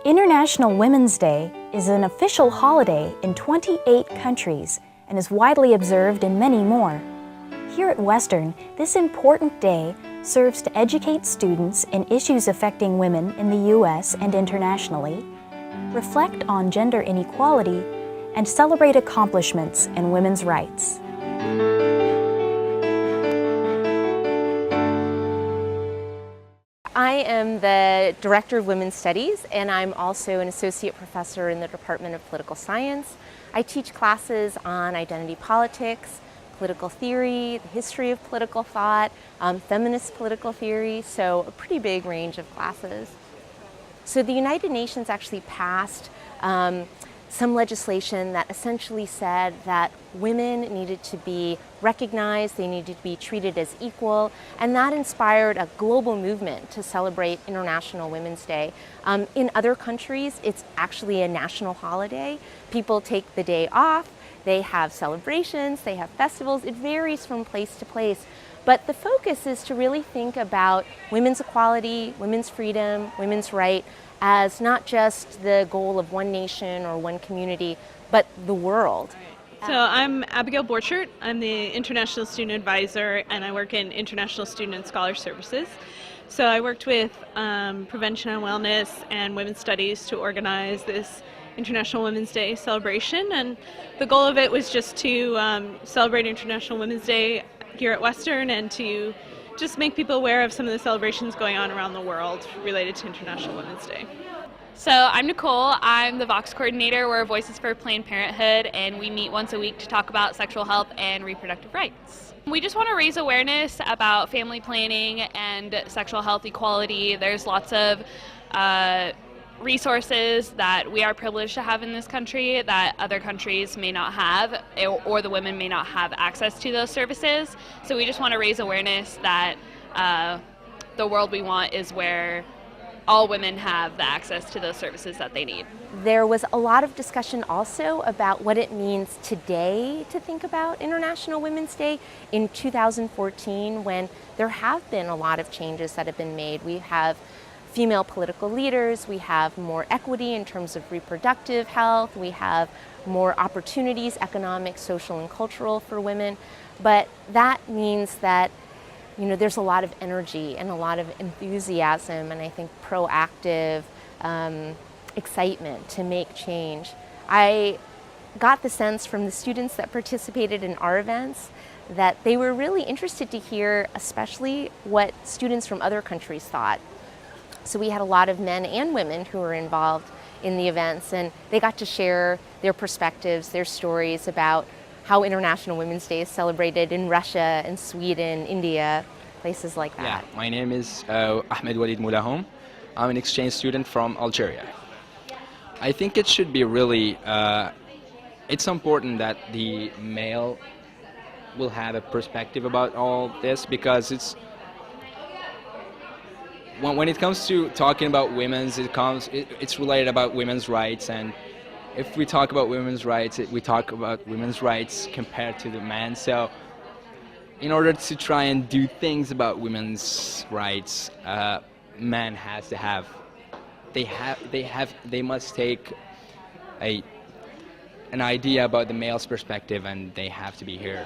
International Women's Day is an official holiday in 28 countries and is widely observed in many more. Here at Western, this important day serves to educate students in issues affecting women in the U.S. and internationally, reflect on gender inequality, and celebrate accomplishments in women's rights. I am the Director of Women's Studies, and I'm also an Associate Professor in the Department of Political Science. I teach classes on identity politics, political theory, the history of political thought, feminist political theory, so a pretty big range of classes. So the United Nations actually passed some legislation that essentially said that women needed to be recognized, they needed to be treated as equal, and that inspired a global movement to celebrate International Women's Day. In other countries, it's actually a national holiday. People take the day off, they have celebrations, they have festivals. It varies from place to place. But the focus is to really think about women's equality, women's freedom, women's right as not just the goal of one nation or one community, but the world. So I'm Abigail Borchert. I'm the International Student Advisor, and I work in International Student and Scholar Services. So I worked with Prevention and Wellness and Women's Studies to organize this International Women's Day celebration, and the goal of it was just to celebrate International Women's Day here at Western and to just make people aware of some of the celebrations going on around the world related to International Women's Day. So I'm Nicole. I'm the Vox coordinator. We're Voices for Planned Parenthood, and we meet once a week to talk about sexual health and reproductive rights. We just want to raise awareness about family planning and sexual health equality. There's lots of resources that we are privileged to have in this country that other countries may not have, or the women may not have access to those services. So we just want to raise awareness that the world we want is where all women have the access to those services that they need. There was a lot of discussion also about what it means today to think about International Women's Day in 2014, when there have been a lot of changes that have been made. We have female political leaders, we have more equity in terms of reproductive health, we have more opportunities, economic, social, and cultural for women. But that means that there's a lot of energy and a lot of enthusiasm and I think proactive excitement to make change. I got the sense from the students that participated in our events that they were really interested to hear especially what students from other countries thought. So we had a lot of men and women who were involved in the events, and they got to share their perspectives, their stories about how International Women's Day is celebrated in Russia and Sweden, India, places like that. Yeah, my name is Ahmed Walid Moulahom. I'm an exchange student from Algeria. I think it should be really, it's important that the male will have a perspective about all this, because when it comes to talking about it's related about women's rights, and if we talk about women's rights, we talk about women's rights compared to the man. So in order to try and do things about women's rights, man has to have, they must take an idea about the male's perspective, and they have to be here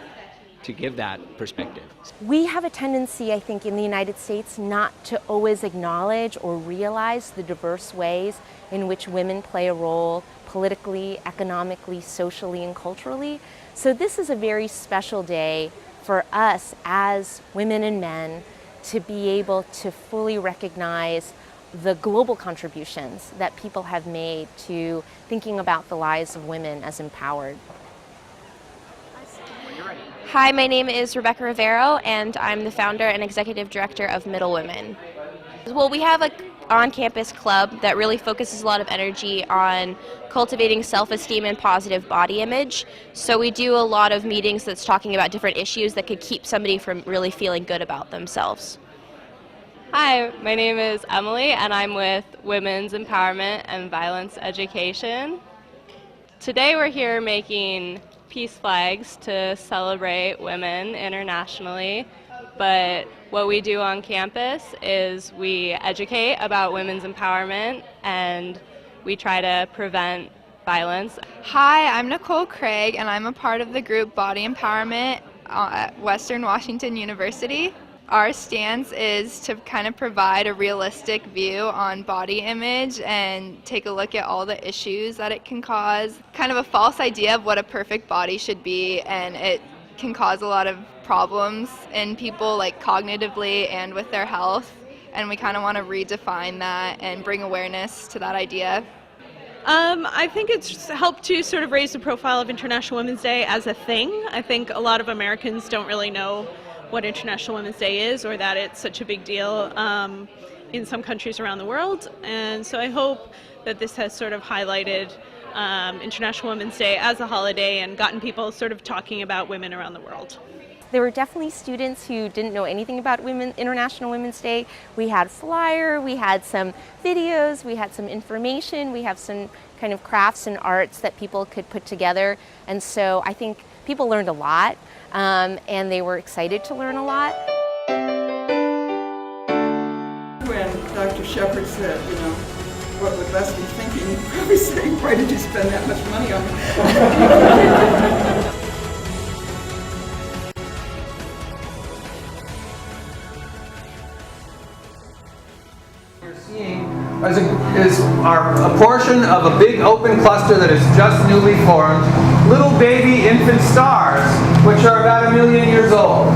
to give that perspective. We have a tendency, I think, in the United States not to always acknowledge or realize the diverse ways in which women play a role politically, economically, socially, and culturally. So this is a very special day for us as women and men to be able to fully recognize the global contributions that people have made to thinking about the lives of women as empowered. Hi, my name is Rebecca Rivero, and I'm the founder and executive director of Middle Women. Well, we have an on-campus club that really focuses a lot of energy on cultivating self-esteem and positive body image. So we do a lot of meetings that's talking about different issues that could keep somebody from really feeling good about themselves. Hi, my name is Emily, and I'm with Women's Empowerment and Violence Education. Today we're here making peace flags to celebrate women internationally, but what we do on campus is we educate about women's empowerment and we try to prevent violence. Hi, I'm Nicole Craig, and I'm a part of the group Body Empowerment at Western Washington University. Our stance is to kind of provide a realistic view on body image and take a look at all the issues that it can cause. Kind of a false idea of what a perfect body should be, and it can cause a lot of problems in people, like cognitively and with their health. And we kind of want to redefine that and bring awareness to that idea. I think it's helped to sort of raise the profile of International Women's Day as a thing. I think a lot of Americans don't really know what International Women's Day is, or that it's such a big deal in some countries around the world. And so I hope that this has sort of highlighted International Women's Day as a holiday and gotten people sort of talking about women around the world. There were definitely students who didn't know anything about International Women's Day. We had flyer, we had some videos, we had some information, we have some kind of crafts and arts that people could put together. And so I think people learned a lot, and they were excited to learn a lot. When Dr. Shepard said, you know, what would Les be thinking? He'd probably saying, why did you spend that much money on it? Is a portion of a big open cluster that is just newly formed, little baby infant stars, which are about 1 million years old.